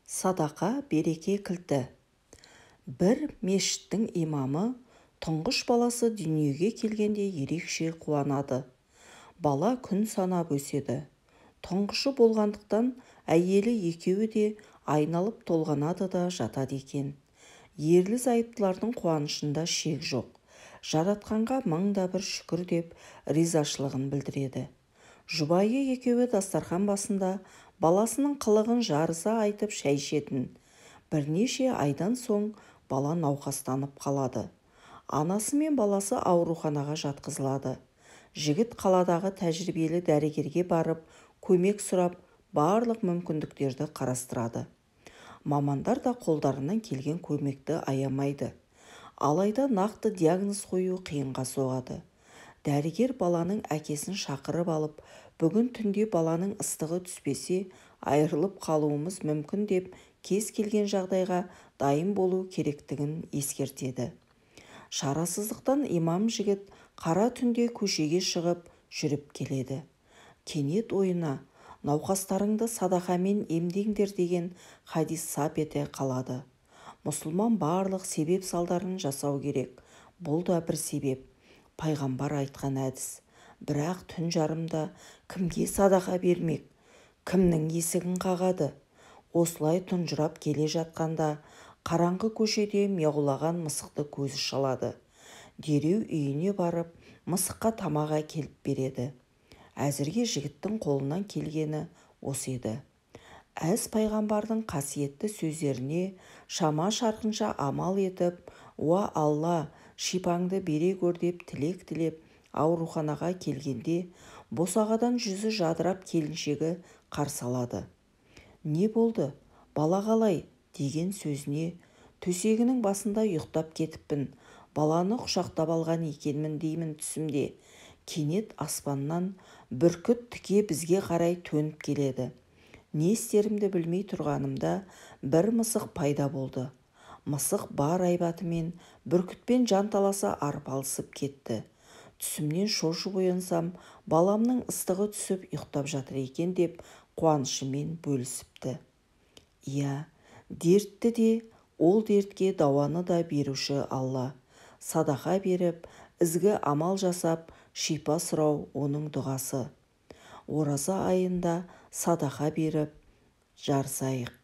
Садақа береке кілті. Бір мешіттің имамы тұңғыш баласы дүниеге келгенде ерекше қуанады. Бала күн санап өседі. Тұңғышы болғандықтан әйелі екеуі де айналып толғанады да жатады екен. Ерлі-зайыптылардың қуанышында шек жоқ. Жаратқанға мыңда бір шүкір деп ризашылығын білдіреді. Жұбайы екеуі дастархан басында баласының қылығын жарыса айтып шай ішетін. Бірнеше айдан соң бала науқастанып қалады. Анасы мен баласы ауруханаға жатқызылады. Жігіт қаладағы тәжірибелі дәрігерге барып, көмек сұрап, барлық мүмкіндіктерді қарастырады. Мамандар да қолдарынан келген көмекті аямайды. Алайда нақты диагноз қою қиынға соғады. Дәрігер баланың әкесін шақырып алып, бүгін түнде баланың ыстығы түспесе, айырылып қалуымыз мүмкін деп, кез келген жағдайға дайын болу керектігін ескертеді. Шарасыздықтан имам жігіт қара түнде көшеге шығып жүріп келеді. Кенет ойына науқастарыңды садақамен емдеңдер деген хадис сап ете қалады. Мұсылман барлық себеп салдарын жасау керек. Бұл да бір себеп. Пайғамбар айтқан әдіс. Бірақ түн жарымда кімге садақа бермек? Кімнің есігін қағады? Осылай тұнжырап келе жатқанда қараңғы көшеде мияулаған мысықты көзі шалады. Дереу үйіне барып, мысыққа тамақ әкеліп береді. Әзірге жігіттің қолынан келгені осы еді. Әз пайғамбардың қасиетті сөздеріне шама шарқынша амал етіп, «Уа Алла, шипаңды бере көр» деп тілек тілеп ауруханаға келгенде, босағадан жүзі жадырап келіншегі қарсы алады. «Не болды? Бала қалай?» деген сөзіне, «Төсегінің басында ұйықтап кетіппін, баланы құшақтап алған екенмін деймін түсімде». Кенет аспаннан бүркіт тіке бізге қарай төніп келеді. Не істерімді білмей тұрғанымда бір мысық пайда болды. Мысық бар айбатымен бүркітпен жанталаса арпалысып кетті. Түсімнен шошып оянсам, баламның ыстығы түсіп ұйықтап жатыр екен деп қуанышымен бөлісіпті. Иә, дертті де, ол дертке дауаны да беруші Алла. Садақа беріп, ізгі амал жасап, шипа сұрау оның дұғасы. Ораза айында садақа беріп жарысайық.